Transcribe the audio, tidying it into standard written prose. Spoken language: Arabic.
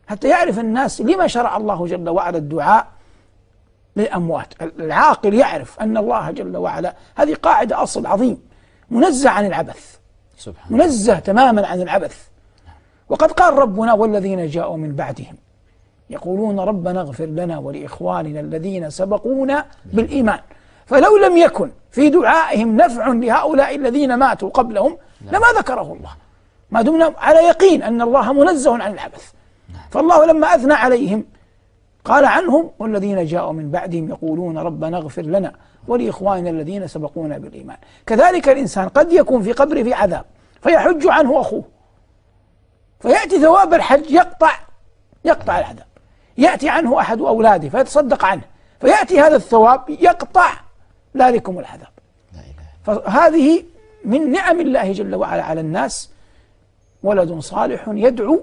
حتى يعرف الناس لما شرع الله جل وعلا الدعاء للأموات. العاقل يعرف أن الله جل وعلا، هذه قاعدة أصل عظيم، منزه عن العبث، منزه تماما عن العبث. وقد قال ربنا: والذين جاءوا من بعدهم يقولون ربنا اغفر لنا ولإخواننا الذين سبقونا بالإيمان. فلو لم يكن في دعائهم نفع لهؤلاء الذين ماتوا قبلهم لما ذكره الله، ما دمنا على يقين أن الله منزه عن العبث. فالله لما أثنى عليهم قال عنهم: والذين جاءوا من بعدهم يقولون ربنا اغفر لنا ولإخواننا الذين سبقونا بالإيمان. كذلك الإنسان قد يكون في قبره في عذاب فيحج عنه أخوه، فيأتي ثواب الحج يقطع العذاب، يأتي عنه أحد أولاده فيتصدق عنه، فيأتي هذا الثواب يقطع ذلكم العذاب. فهذه من نعم الله جل وعلا على الناس، ولد صالح يدعو